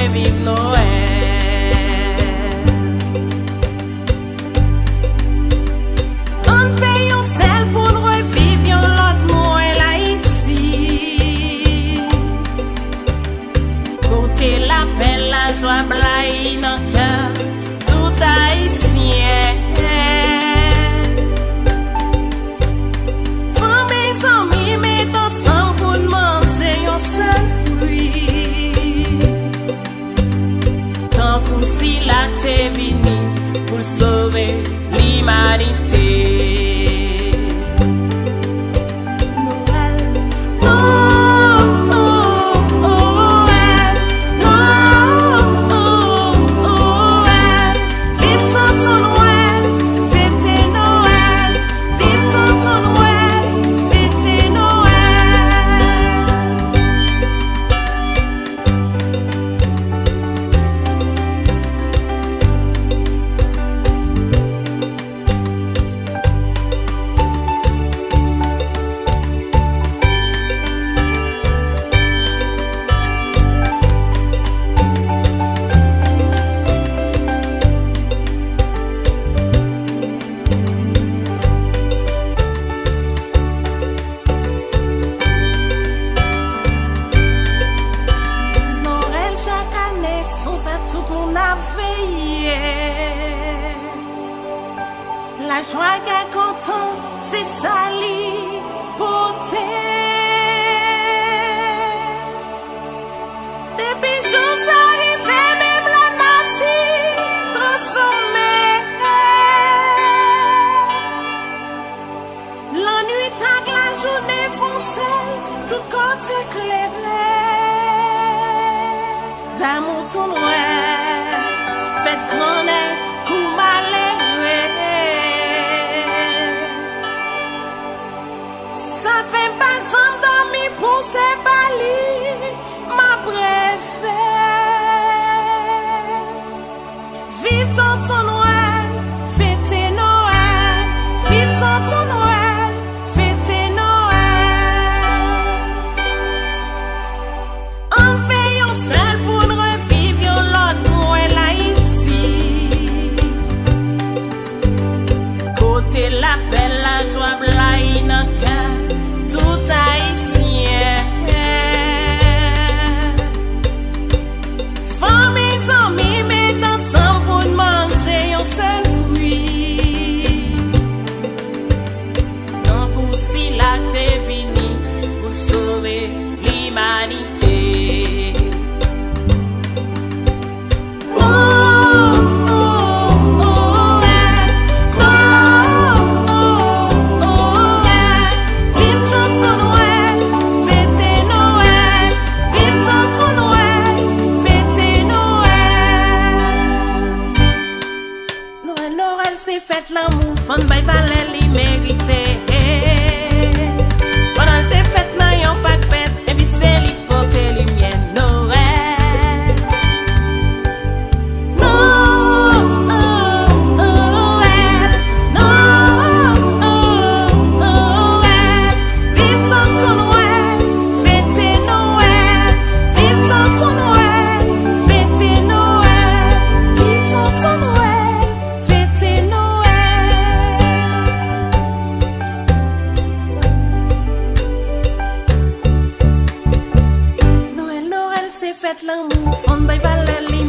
revive Noël. On fait un sel pour nous revivre l'autre Noël Haïti. Côté l'appel, la joie blaye dans le cœur, tout haïtien. Famille, amis, mettons ensemble pour manger un seul fruit. Tant que si la t'est venu pour sauver l'humanité. Noël, oh, oh, oh, Noël, oh, oh, oh, Noël. Vive tonton Noël, fêtez Noël. Vive tonton Noël, fêtez Noël. Noël chaque année, son fait tout qu'on a veillé. La joie qu'est content, c'est ça li beauté. Depuis jours arrivés, même la nature transformée. La nuit tant que la journée font seul, tout côté éclairé. D'amour ton Noël, faites connaître pour m'alléger. Ça fait pas jamais dormir pour ces balis, ma préférée. Vive tonton Noël, fêtez Noël. Vive tonton Noël, fêtez Noël. On fait un seul pour nous revivre l'autre Noël Haïti. Côté l'appel, la joie blaye dans le cœur, tout haïtien. Famille, amis, mettons ensemble pour manger un seul fruit. Donc aussi la t'est venu pour sauver l'humanité. Oh, oh, oh, oh, oh, vive tonton Noël, fêtez Noël. Vive tonton Noël, fêtez Noël. Noël, Noël, c'est fête l'amour, fond by valet li mérité. Pendant le fête nan yon pack pète, et puis c'est li porte lumière Noël. Noël, Noël, vive tonton Noël, fêtez Noël. Vive tonton Noël, fêtez Noël. Vive tonton Noël, fêtez Noël. Noël, Noël, c'est fête l'amour, fond by valet li